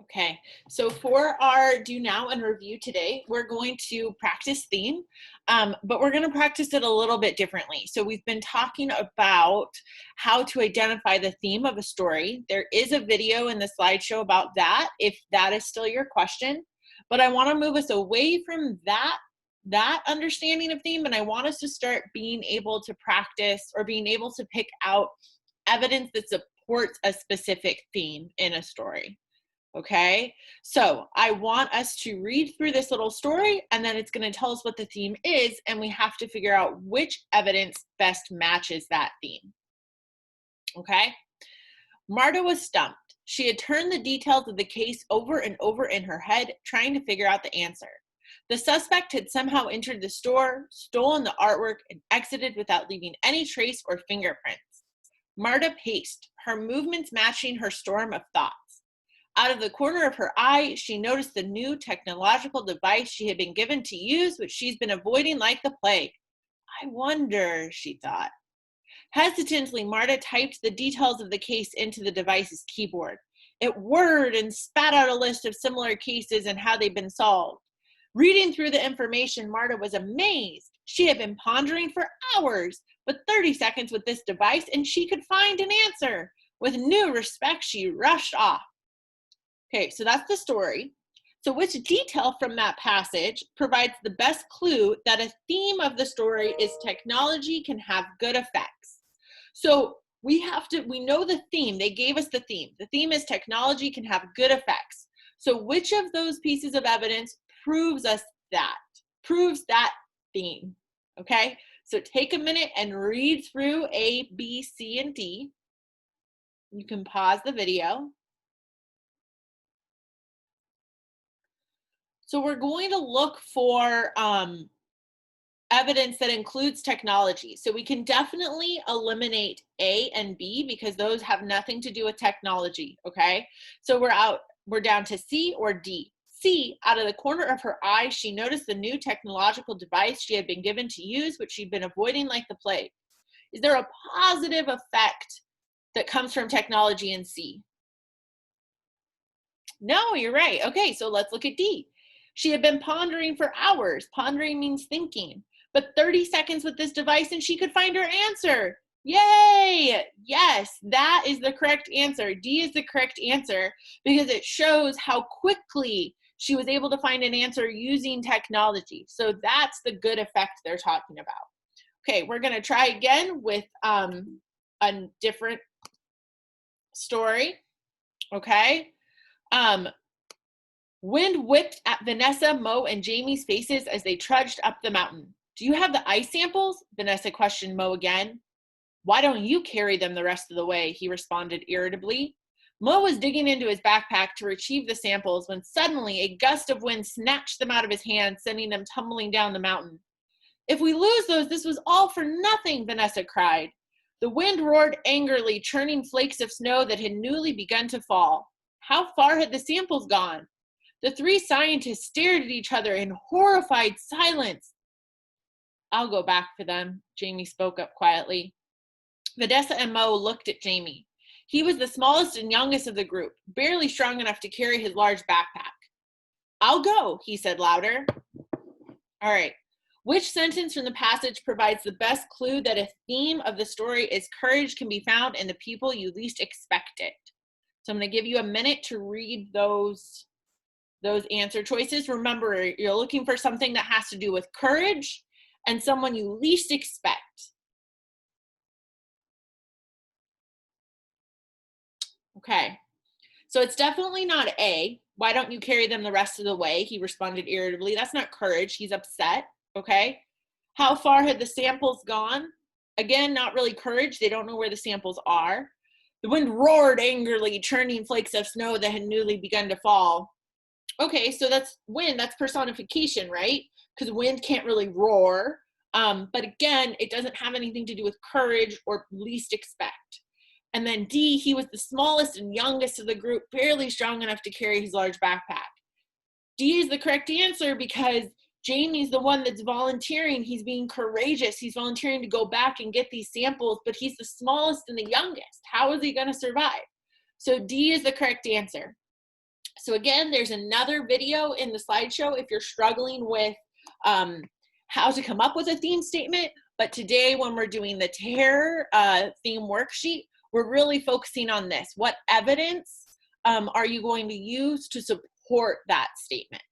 Okay, so for our do now and review today, we're going to practice theme, but we're going to practice it a little bit differently. So we've been talking about how to identify the theme of a story. There is a video in the slideshow about that, if that is still your question. But I want to move us away from that understanding of theme, and I want us to start being able to practice or being able to pick out evidence that supports a specific theme in a story. Okay, so I want us to read through this little story, and then it's going to tell us what the theme is, and we have to figure out which evidence best matches that theme. Okay, Marta was stumped. She had turned the details of the case over and over in her head, trying to figure out the answer. The suspect had somehow entered the store, stolen the artwork, and exited without leaving any trace or fingerprints. Marta paced, her movements matching her storm of thoughts. Out of the corner of her eye, she noticed the new technological device she had been given to use, which she's been avoiding like the plague. I wonder, she thought. Hesitantly, Marta typed the details of the case into the device's keyboard. It whirred and spat out a list of similar cases and how they'd been solved. Reading through the information, Marta was amazed. She had been pondering for hours, but 30 seconds with this device and she could find an answer. With new respect, she rushed off. Okay, so that's the story. So which detail from that passage provides the best clue that a theme of the story is technology can have good effects? So we know the theme. They gave us the theme. The theme is technology can have good effects. So which of those pieces of evidence proves that theme? Okay, so take a minute and read through A, B, C, and D. You can pause the video. So we're going to look for evidence that includes technology. So we can definitely eliminate A and B because those have nothing to do with technology, okay? So we're down to C or D. C, out of the corner of her eye, she noticed the new technological device she had been given to use, which she'd been avoiding like the plague. Is there a positive effect that comes from technology in C? No, you're right. Okay, so let's look at D. She had been pondering for hours. Pondering means thinking. But 30 seconds with this device and she could find her answer. Yay! Yes, that is the correct answer. D is the correct answer because it shows how quickly she was able to find an answer using technology. So that's the good effect they're talking about. Okay, we're going to try again with a different story. Okay. Wind whipped at Vanessa, Mo, and Jamie's faces as they trudged up the mountain. Do you have the ice samples? Vanessa questioned Mo again. Why don't you carry them the rest of the way? He responded irritably. Mo was digging into his backpack to retrieve the samples when suddenly a gust of wind snatched them out of his hand, sending them tumbling down the mountain. If we lose those, this was all for nothing, Vanessa cried. The wind roared angrily, churning flakes of snow that had newly begun to fall. How far had the samples gone? The three scientists stared at each other in horrified silence. I'll go back for them, Jamie spoke up quietly. Vanessa and Mo looked at Jamie. He was the smallest and youngest of the group, barely strong enough to carry his large backpack. I'll go, he said louder. All right. Which sentence from the passage provides the best clue that a theme of the story is courage can be found in the people you least expect it? So I'm going to give you a minute to read those answer choices. Remember, you're looking for something that has to do with courage and someone you least expect. Okay, so it's definitely not A. Why don't you carry them the rest of the way? He responded irritably. That's not courage. He's upset. Okay. How far had the samples gone? Again, not really courage. They don't know where the samples are. The wind roared angrily, churning flakes of snow that had newly begun to fall. Okay, so that's wind. That's personification, right? Because wind can't really roar. But again, it doesn't have anything to do with courage or least expect. And then D, he was the smallest and youngest of the group, barely strong enough to carry his large backpack. D is the correct answer because Jamie's the one that's volunteering. He's being courageous. He's volunteering to go back and get these samples, but he's the smallest and the youngest. How is he going to survive? So D is the correct answer. So again, there's another video in the slideshow if you're struggling with how to come up with a theme statement. But today, when we're doing the TARE theme worksheet, we're really focusing on this. What evidence are you going to use to support that statement?